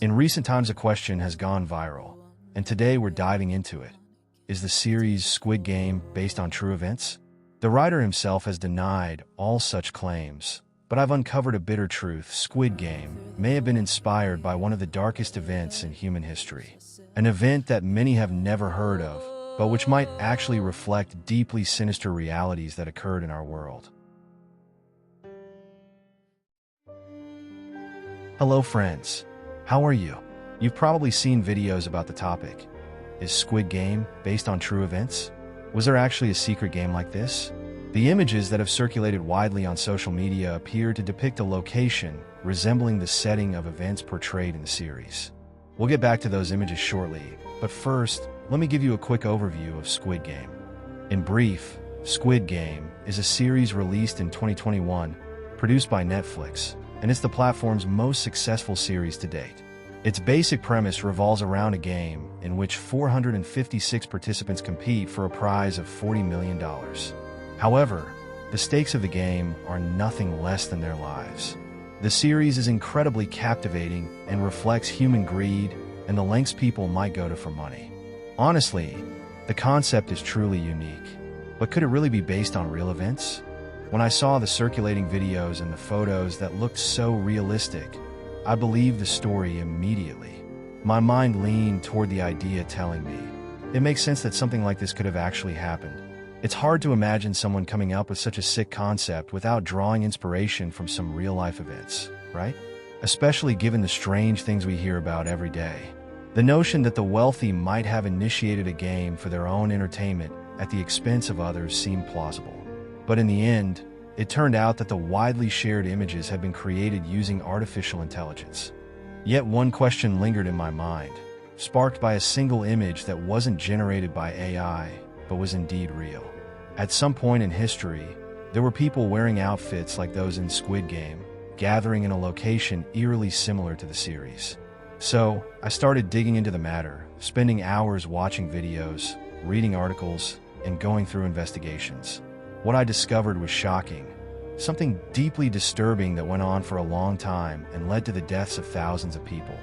In recent times, a question has gone viral, and today we're diving into it. Is the series Squid Game based on true events? The writer himself has denied all such claims, but I've uncovered a bitter truth. Squid Game may have been inspired by one of the darkest events in human history, an event that many have never heard of, but which might actually reflect deeply sinister realities that occurred in our world. Hello friends, how are you? You've probably seen videos about the topic. Is Squid Game based on true events? Was there actually a secret game like this? The images that have circulated widely on social media appear to depict a location resembling the setting of events portrayed in the series. We'll get back to those images shortly, but first, let me give you a quick overview of Squid Game. In brief, Squid Game is a series released in 2021, produced by Netflix, and it's the platform's most successful series to date. Its basic premise revolves around a game in which 456 participants compete for a prize of $40 million. However, the stakes of the game are nothing less than their lives. The series is incredibly captivating and reflects human greed and the lengths people might go to for money. Honestly, the concept is truly unique. But could it really be based on real events? When I saw the circulating videos and the photos that looked so realistic, I believed the story immediately. My mind leaned toward the idea, telling me, it makes sense that something like this could have actually happened. It's hard to imagine someone coming up with such a sick concept without drawing inspiration from some real-life events, right? Especially given the strange things we hear about every day. The notion that the wealthy might have initiated a game for their own entertainment at the expense of others seemed plausible. But in the end, it turned out that the widely shared images had been created using artificial intelligence. Yet one question lingered in my mind, sparked by a single image that wasn't generated by AI, but was indeed real. At some point in history, there were people wearing outfits like those in Squid Game, gathering in a location eerily similar to the series. So, I started digging into the matter, spending hours watching videos, reading articles, and going through investigations. What I discovered was shocking, something deeply disturbing that went on for a long time and led to the deaths of thousands of people.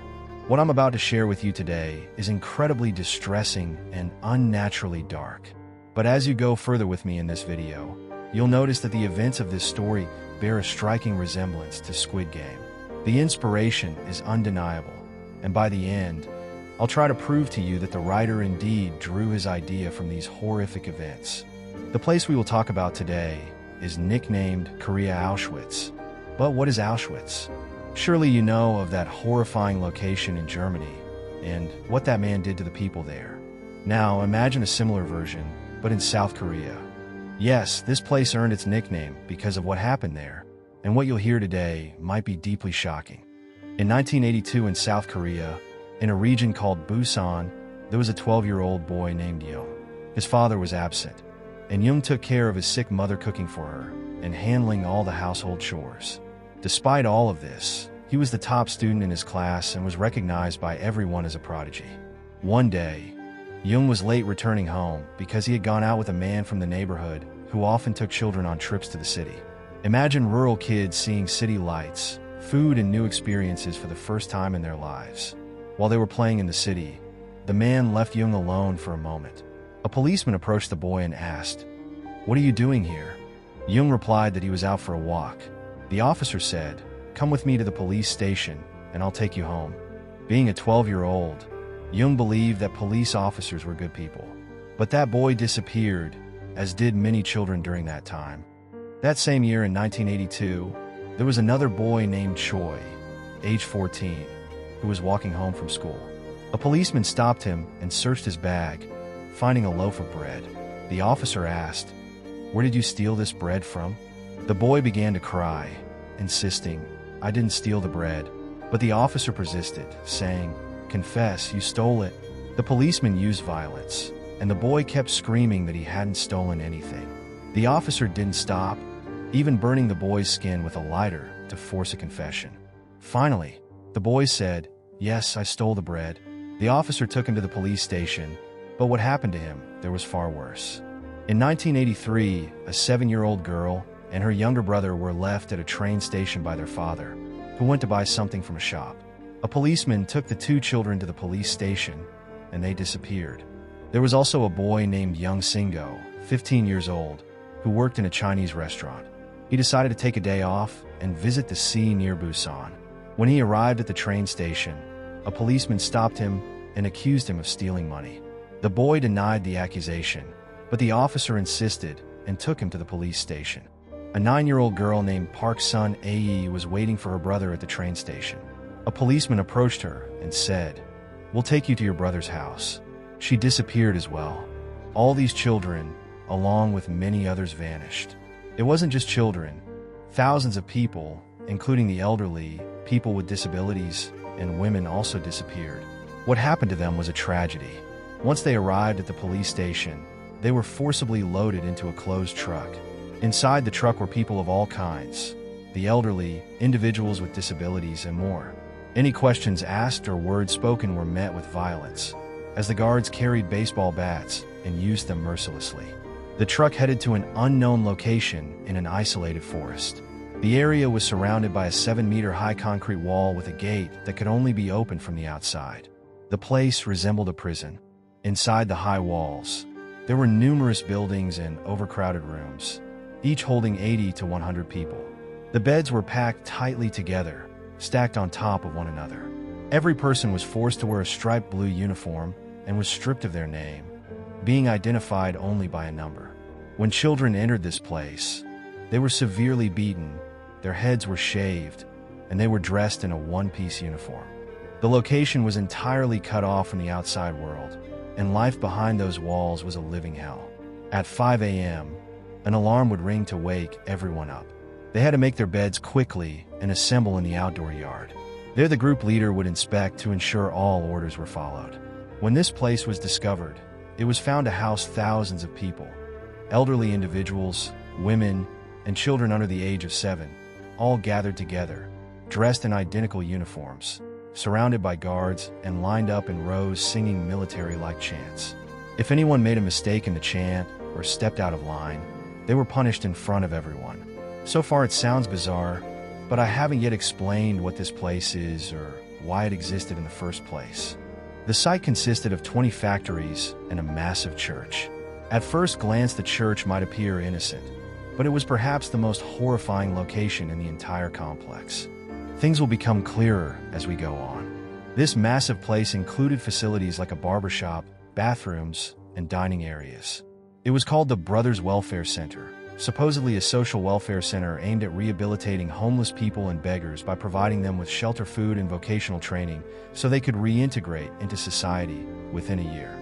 What I'm about to share with you today is incredibly distressing and unnaturally dark. But as you go further with me in this video, you'll notice that the events of this story bear a striking resemblance to Squid Game. The inspiration is undeniable, and by the end, I'll try to prove to you that the writer indeed drew his idea from these horrific events. The place we will talk about today is nicknamed Korea Auschwitz. But what is Auschwitz? Surely you know of that horrifying location in Germany and what that man did to the people there. Now imagine a similar version, but in South Korea. Yes, this place earned its nickname because of what happened there, and what you'll hear today might be deeply shocking. In 1982 in South Korea, in a region called Busan, there was a 12-year-old boy named Young. His father was absent, and Young took care of his sick mother, cooking for her and handling all the household chores. Despite all of this, he was the top student in his class and was recognized by everyone as a prodigy. One day, Young was late returning home because he had gone out with a man from the neighborhood who often took children on trips to the city. Imagine rural kids seeing city lights, food, and new experiences for the first time in their lives. While they were playing in the city, the man left Young alone for a moment. A policeman approached the boy and asked, "What are you doing here?" Young replied that he was out for a walk. The officer said, "Come with me to the police station, and I'll take you home." Being a 12-year-old, Young believed that police officers were good people. But that boy disappeared, as did many children during that time. That same year in 1982, there was another boy named Choi, age 14, who was walking home from school. A policeman stopped him and searched his bag, finding a loaf of bread. The officer asked, "Where did you steal this bread from?" The boy began to cry, insisting, "I didn't steal the bread." But the officer persisted, saying, "Confess, you stole it." The policeman used violence, and the boy kept screaming that he hadn't stolen anything. The officer didn't stop, even burning the boy's skin with a lighter to force a confession. Finally, the boy said, "Yes, I stole the bread." The officer took him to the police station, but what happened to him, there was far worse. In 1983, a 7-year-old girl and her younger brother were left at a train station by their father, who went to buy something from a shop. A policeman took the two children to the police station, and they disappeared. There was also a boy named Young Singo, 15 years old, who worked in a Chinese restaurant. He decided to take a day off and visit the sea near Busan. When he arrived at the train station, a policeman stopped him and accused him of stealing money. The boy denied the accusation, but the officer insisted and took him to the police station. A 9-year-old girl named Park Sun Ae was waiting for her brother at the train station. A policeman approached her and said, "We'll take you to your brother's house." She disappeared as well. All these children, along with many others, vanished. It wasn't just children. Thousands of people, including the elderly, people with disabilities, and women also disappeared. What happened to them was a tragedy. Once they arrived at the police station, they were forcibly loaded into a closed truck. Inside the truck were people of all kinds, the elderly, individuals with disabilities, and more. Any questions asked or words spoken were met with violence, as the guards carried baseball bats and used them mercilessly. The truck headed to an unknown location in an isolated forest. The area was surrounded by a 7-meter-high concrete wall with a gate that could only be opened from the outside. The place resembled a prison. Inside the high walls, there were numerous buildings and overcrowded rooms, each holding 80 to 100 people. The beds were packed tightly together, stacked on top of one another. Every person was forced to wear a striped blue uniform and was stripped of their name, being identified only by a number. When children entered this place, they were severely beaten, their heads were shaved, and they were dressed in a one-piece uniform. The location was entirely cut off from the outside world, and life behind those walls was a living hell. At 5 a.m., an alarm would ring to wake everyone up. They had to make their beds quickly and assemble in the outdoor yard. There the group leader would inspect to ensure all orders were followed. When this place was discovered, it was found to house thousands of people, elderly individuals, women, and children under the age of 7, all gathered together, dressed in identical uniforms, surrounded by guards and lined up in rows singing military-like chants. If anyone made a mistake in the chant or stepped out of line, they were punished in front of everyone. So far it sounds bizarre, but I haven't yet explained what this place is or why it existed in the first place. The site consisted of 20 factories and a massive church. At first glance, the church might appear innocent, but it was perhaps the most horrifying location in the entire complex. Things will become clearer as we go on. This massive place included facilities like a barbershop, bathrooms, and dining areas. It was called the Brothers Welfare Center, supposedly a social welfare center aimed at rehabilitating homeless people and beggars by providing them with shelter, food, and vocational training so they could reintegrate into society within a year.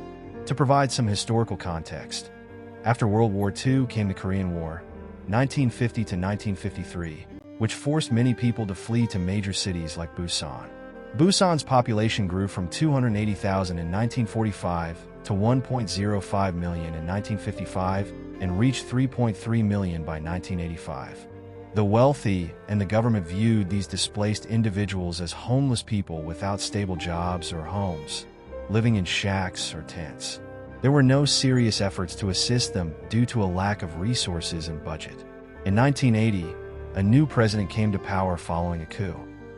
To provide some historical context, after World War II came the Korean War, 1950 to 1953, which forced many people to flee to major cities like Busan. Busan's population grew from 280,000 in 1945 to 1.05 million in 1955 and reached 3.3 million by 1985. The wealthy and the government viewed these displaced individuals as homeless people without stable jobs or homes, living in shacks or tents. There were no serious efforts to assist them due to a lack of resources and budget. In 1980, a new president came to power following a coup.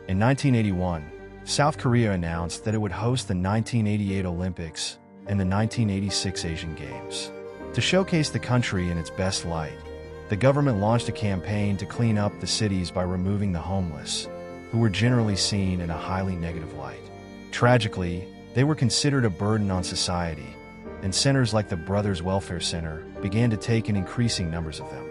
In 1981, South Korea announced that it would host the 1988 Olympics and the 1986 Asian Games. To showcase the country in its best light, the government launched a campaign to clean up the cities by removing the homeless, who were generally seen in a highly negative light. Tragically, they were considered a burden on society, and centers like the Brothers Welfare Center began to take in increasing numbers of them.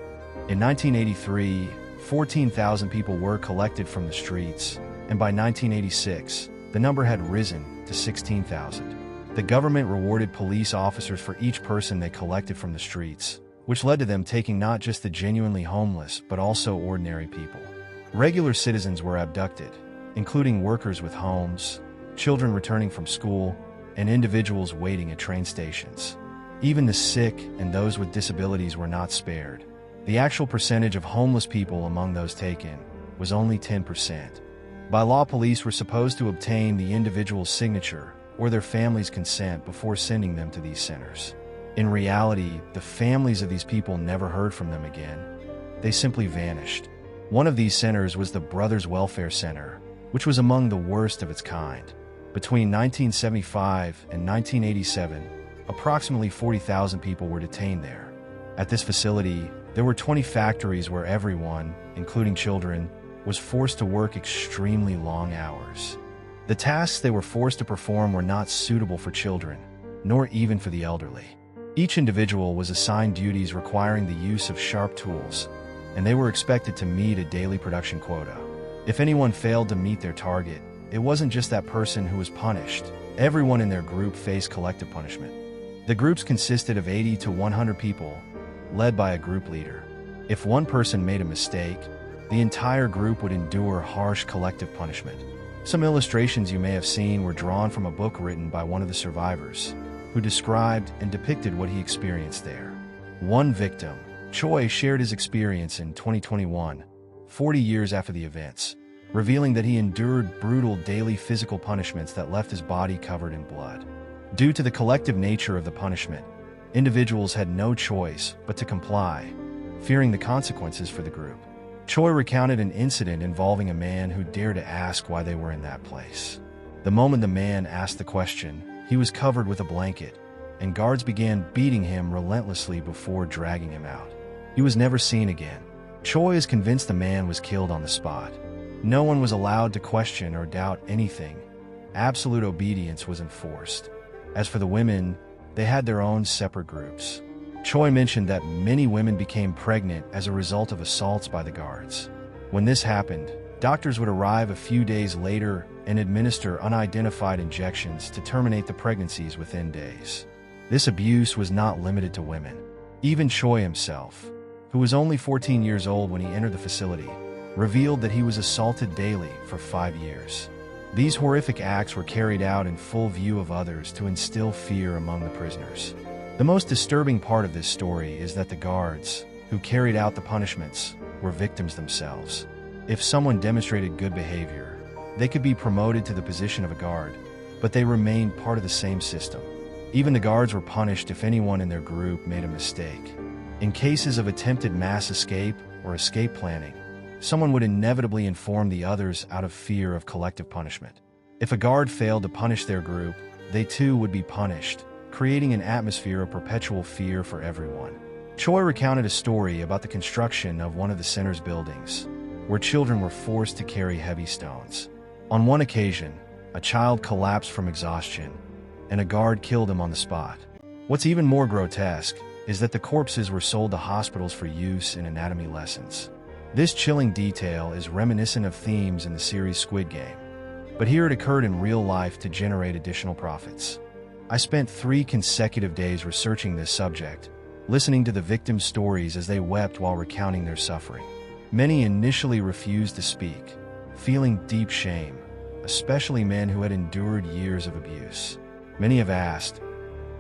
In 1983, 14,000 people were collected from the streets, and by 1986, the number had risen to 16,000. The government rewarded police officers for each person they collected from the streets, which led to them taking not just the genuinely homeless, but also ordinary people. Regular citizens were abducted, including workers with homes, children returning from school, and individuals waiting at train stations. Even the sick and those with disabilities were not spared. The actual percentage of homeless people among those taken was only 10%. By law, police were supposed to obtain the individual's signature or their family's consent before sending them to these centers. In reality, the families of these people never heard from them again. They simply vanished. One of these centers was the Brothers Welfare Center, which was among the worst of its kind. Between 1975 and 1987, approximately 40,000 people were detained there. At this facility, there were 20 factories where everyone, including children, was forced to work extremely long hours. The tasks they were forced to perform were not suitable for children, nor even for the elderly. Each individual was assigned duties requiring the use of sharp tools, and they were expected to meet a daily production quota. If anyone failed to meet their target, it wasn't just that person who was punished. Everyone in their group faced collective punishment. The groups consisted of 80 to 100 people, led by a group leader. If one person made a mistake, the entire group would endure harsh collective punishment. Some illustrations you may have seen were drawn from a book written by one of the survivors, who described and depicted what he experienced there. One victim, Choi, shared his experience in 2021, 40 years after the events, revealing that he endured brutal daily physical punishments that left his body covered in blood. Due to the collective nature of the punishment, individuals had no choice but to comply, fearing the consequences for the group. Choi recounted an incident involving a man who dared to ask why they were in that place. The moment the man asked the question, he was covered with a blanket, and guards began beating him relentlessly before dragging him out. He was never seen again. Choi is convinced the man was killed on the spot. No one was allowed to question or doubt anything. Absolute obedience was enforced. As for the women, they had their own separate groups. Choi mentioned that many women became pregnant as a result of assaults by the guards. When this happened, doctors would arrive a few days later and administer unidentified injections to terminate the pregnancies within days. This abuse was not limited to women. Even Choi himself, who was only 14 years old when he entered the facility, revealed that he was assaulted daily for 5 years. These horrific acts were carried out in full view of others to instill fear among the prisoners. The most disturbing part of this story is that the guards, who carried out the punishments, were victims themselves. If someone demonstrated good behavior, they could be promoted to the position of a guard, but they remained part of the same system. Even the guards were punished if anyone in their group made a mistake. In cases of attempted mass escape or escape planning, someone would inevitably inform the others out of fear of collective punishment. If a guard failed to punish their group, they too would be punished, creating an atmosphere of perpetual fear for everyone. Choi recounted a story about the construction of one of the center's buildings, where children were forced to carry heavy stones. On one occasion, a child collapsed from exhaustion, and a guard killed him on the spot. What's even more grotesque is that the corpses were sold to hospitals for use in anatomy lessons. This chilling detail is reminiscent of themes in the series Squid Game, but here it occurred in real life to generate additional profits. I spent 3 consecutive days researching this subject, listening to the victims' stories as they wept while recounting their suffering. Many initially refused to speak, feeling deep shame, especially men who had endured years of abuse. Many have asked,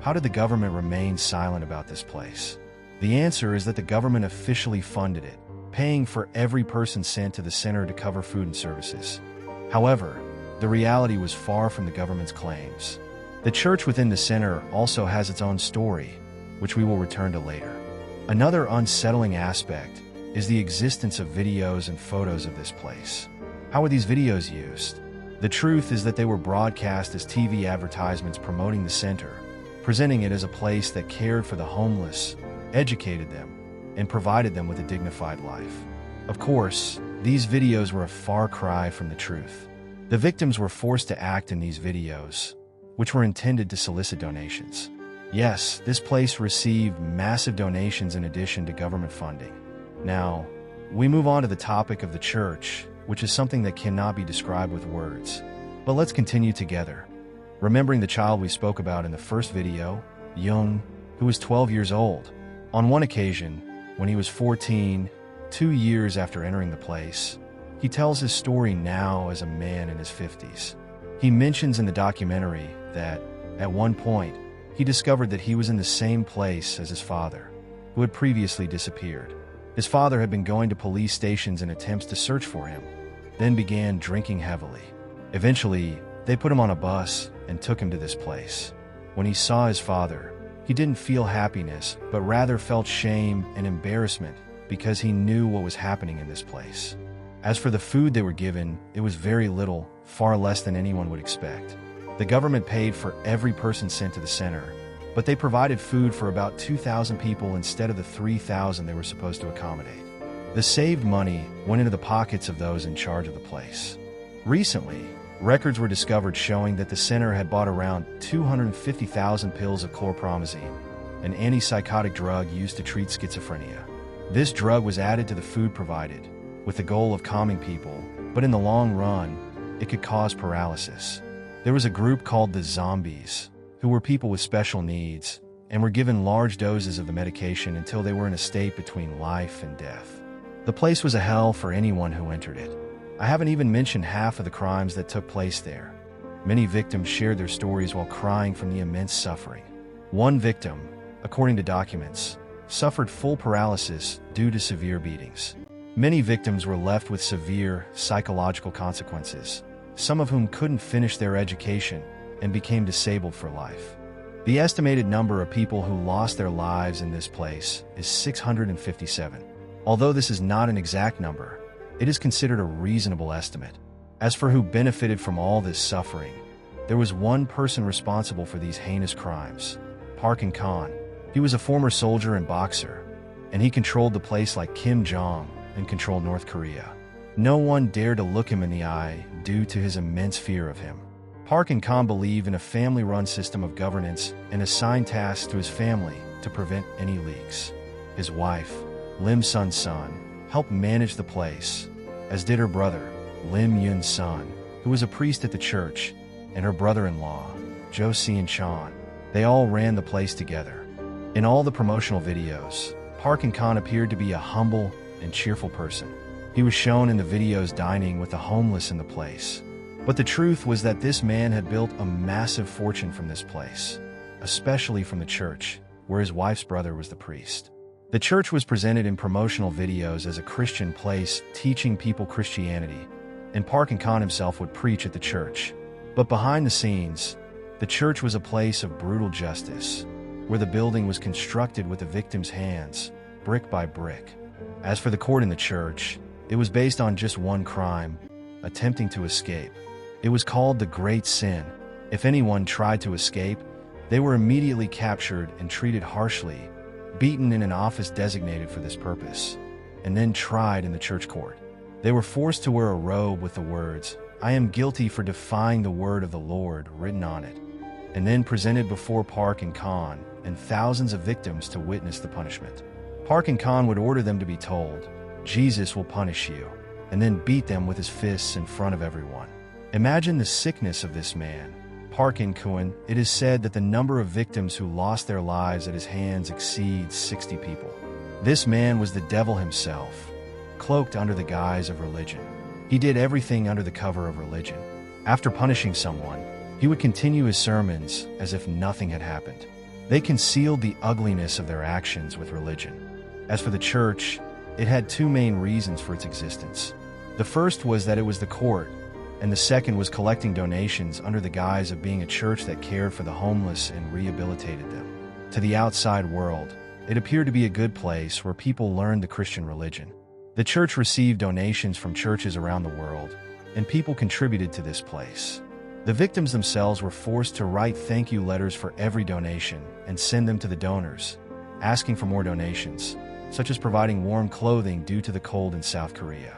how did the government remain silent about this place? The answer is that the government officially funded it, paying for every person sent to the center to cover food and services. However, the reality was far from the government's claims. The church within the center also has its own story, which we will return to later. Another unsettling aspect is the existence of videos and photos of this place. How were these videos used? The truth is that they were broadcast as TV advertisements promoting the center, presenting it as a place that cared for the homeless, educated them, and provided them with a dignified life. Of course, these videos were a far cry from the truth. The victims were forced to act in these videos, which were intended to solicit donations. Yes, this place received massive donations in addition to government funding. Now, we move on to the topic of the church, which is something that cannot be described with words. But let's continue together. Remembering the child we spoke about in the first video, Young, who was 12 years old. On one occasion, when he was 14, 2 years after entering the place, he tells his story now as a man in his 50s. He mentions in the documentary that, at one point, he discovered that he was in the same place as his father, who had previously disappeared. His father had been going to police stations in attempts to search for him, then began drinking heavily. Eventually, they put him on a bus and took him to this place. When he saw his father, he didn't feel happiness, but rather felt shame and embarrassment because he knew what was happening in this place. As for the food they were given, it was very little, far less than anyone would expect. The government paid for every person sent to the center, but they provided food for about 2,000 people instead of the 3,000 they were supposed to accommodate. The saved money went into the pockets of those in charge of the place. Recently, records were discovered showing that the center had bought around 250,000 pills of chlorpromazine, an antipsychotic drug used to treat schizophrenia. This drug was added to the food provided, with the goal of calming people, but in the long run, it could cause paralysis. There was a group called the Zombies, who were people with special needs, and were given large doses of the medication until they were in a state between life and death. The place was a hell for anyone who entered it. I haven't even mentioned half of the crimes that took place there. Many victims shared their stories while crying from the immense suffering. One victim, according to documents, suffered full paralysis due to severe beatings. Many victims were left with severe psychological consequences, some of whom couldn't finish their education and became disabled for life. The estimated number of people who lost their lives in this place is 657. Although this is not an exact number, it is considered a reasonable estimate. As for who benefited from all this suffering, there was one person responsible for these heinous crimes, Park Khan. He was a former soldier and boxer, and he controlled the place like Kim Jong and controlled North Korea. No one dared to look him in the eye due to his immense fear of him. Park and Khan believed in a family-run system of governance and assigned tasks to his family to prevent any leaks. His wife, Lim Sun-sun, helped manage the place, as did her brother, Lim Yun-sun, who was a priest at the church, and her brother-in-law, Jo Seon-chan. They all ran the place together. In all the promotional videos, Park and Khan appeared to be a humble and cheerful person. He was shown in the videos dining with the homeless in the place. But the truth was that this man had built a massive fortune from this place, especially from the church, where his wife's brother was the priest. The church was presented in promotional videos as a Christian place teaching people Christianity, and Park and Khan himself would preach at the church. But behind the scenes, the church was a place of brutal justice, where the building was constructed with the victim's hands, brick by brick. As for the court in the church, it was based on just one crime, attempting to escape. It was called the Great Sin. If anyone tried to escape, they were immediately captured and treated harshly, beaten in an office designated for this purpose, and then tried in the church court. They were forced to wear a robe with the words, "I am guilty for defying the word of the Lord," written on it, and then presented before Park and Khan and thousands of victims to witness the punishment. Park and Khan would order them to be told, "Jesus will punish you," and then beat them with his fists in front of everyone. Imagine the sickness of this man, Park Khan. It is said that the number of victims who lost their lives at his hands exceeds 60 people. This man was the devil himself, cloaked under the guise of religion. He did everything under the cover of religion. After punishing someone, he would continue his sermons as if nothing had happened. They concealed the ugliness of their actions with religion. As for the church, it had two main reasons for its existence. The first was that it was the court, and the second was collecting donations under the guise of being a church that cared for the homeless and rehabilitated them. To the outside world, it appeared to be a good place where people learned the Christian religion. The church received donations from churches around the world, and people contributed to this place. The victims themselves were forced to write thank you letters for every donation and send them to the donors, asking for more donations, such as providing warm clothing due to the cold in South Korea.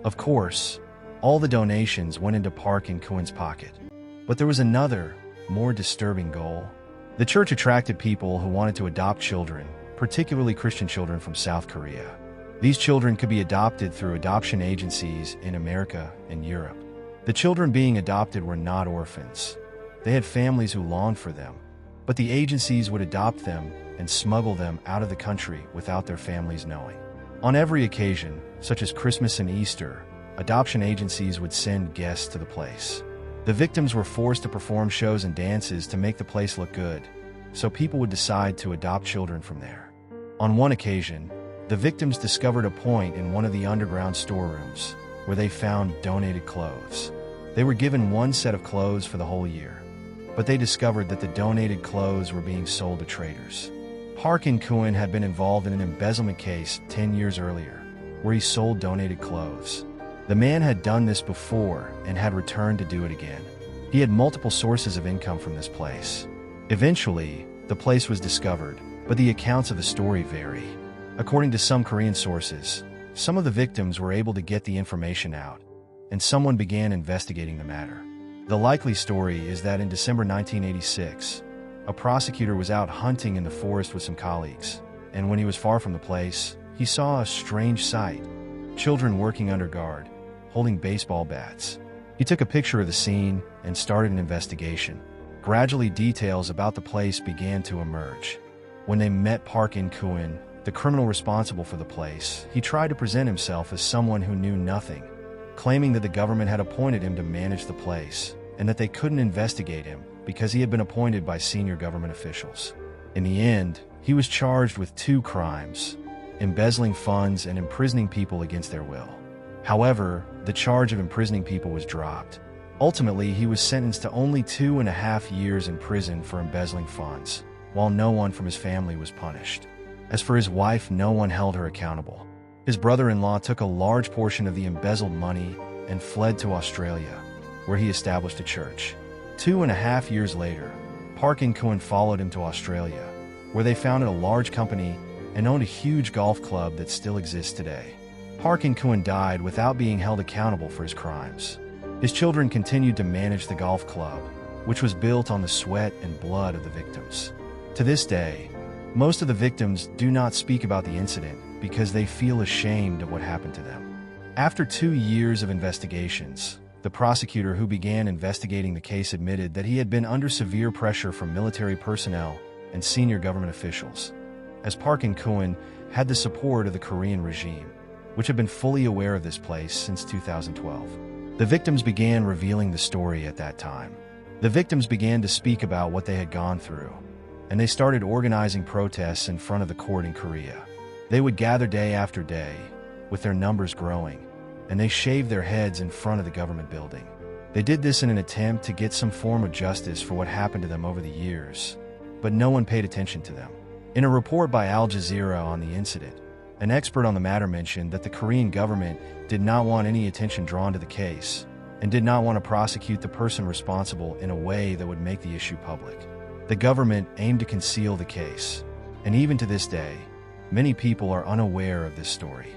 Of course, all the donations went into Park and Khan's pocket. But there was another, more disturbing goal. The church attracted people who wanted to adopt children, particularly Christian children from South Korea. These children could be adopted through adoption agencies in America and Europe. The children being adopted were not orphans. They had families who longed for them, but the agencies would adopt them and smuggle them out of the country without their families knowing. On every occasion, such as Christmas and Easter, adoption agencies would send guests to the place. The victims were forced to perform shows and dances to make the place look good, so people would decide to adopt children from there. On one occasion, the victims discovered a point in one of the underground storerooms where they found donated clothes. They were given one set of clothes for the whole year, but they discovered that the donated clothes were being sold to traders. Park and Khan had been involved in an embezzlement case 10 years earlier, where he sold donated clothes. The man had done this before and had returned to do it again. He had multiple sources of income from this place. Eventually, the place was discovered, but the accounts of the story vary. According to some Korean sources, some of the victims were able to get the information out, and someone began investigating the matter. The likely story is that in December 1986, a prosecutor was out hunting in the forest with some colleagues, and when he was far from the place, he saw a strange sight: children working under guard, holding baseball bats. He took a picture of the scene and started an investigation. Gradually, details about the place began to emerge. When they met Park In-kwon, the criminal responsible for the place, he tried to present himself as someone who knew nothing, claiming that the government had appointed him to manage the place and that they couldn't investigate him because he had been appointed by senior government officials. In the end, he was charged with 2 crimes: embezzling funds and imprisoning people against their will. However, the charge of imprisoning people was dropped. Ultimately, he was sentenced to only 2.5 years in prison for embezzling funds, while no one from his family was punished. As for his wife, no one held her accountable. His brother-in-law took a large portion of the embezzled money and fled to Australia, where he established a church. 2.5 years later, Park In-kwon followed him to Australia, where they founded a large company and owned a huge golf club that still exists today. Park In-kwon died without being held accountable for his crimes. His children continued to manage the golf club, which was built on the sweat and blood of the victims. To this day, most of the victims do not speak about the incident because they feel ashamed of what happened to them. After 2 years of investigations, the prosecutor who began investigating the case admitted that he had been under severe pressure from military personnel and senior government officials, as Park In-kwon had the support of the Korean regime, which had been fully aware of this place since 2012. The victims began revealing the story at that time. The victims began to speak about what they had gone through, and they started organizing protests in front of the court in Korea. They would gather day after day, with their numbers growing, and they shaved their heads in front of the government building. They did this in an attempt to get some form of justice for what happened to them over the years, but no one paid attention to them. In a report by Al Jazeera on the incident, an expert on the matter mentioned that the Korean government did not want any attention drawn to the case and did not want to prosecute the person responsible in a way that would make the issue public. The government aimed to conceal the case, and even to this day, many people are unaware of this story.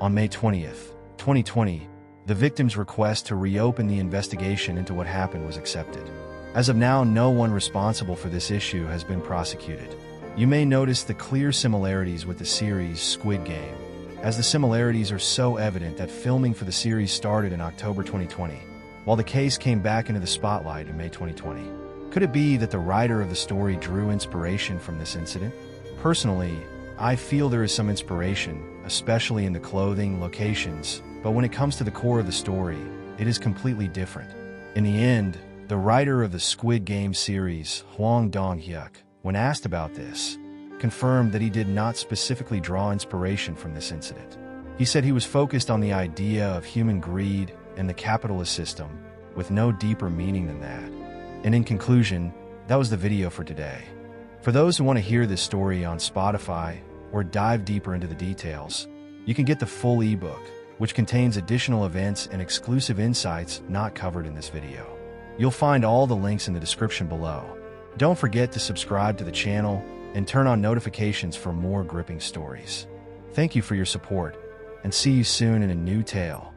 On May 20th, 2020, the victims' request to reopen the investigation into what happened was accepted. As of now, no one responsible for this issue has been prosecuted. You may notice the clear similarities with the series Squid Game, as the similarities are so evident that filming for the series started in October 2020, while the case came back into the spotlight in May 2020. Could it be that the writer of the story drew inspiration from this incident? Personally, I feel there is some inspiration, especially in the clothing, locations, but when it comes to the core of the story, it is completely different. In the end, the writer of the Squid Game series, Hwang Dong-hyuk, when asked about this, confirmed that he did not specifically draw inspiration from this incident. He said he was focused on the idea of human greed and the capitalist system, with no deeper meaning than that. And in conclusion, that was the video for today. For those who want to hear this story on Spotify or dive deeper into the details, you can get the full ebook, which contains additional events and exclusive insights not covered in this video. You'll find all the links in the description below. Don't forget to subscribe to the channel and turn on notifications for more gripping stories. Thank you for your support, and see you soon in a new tale.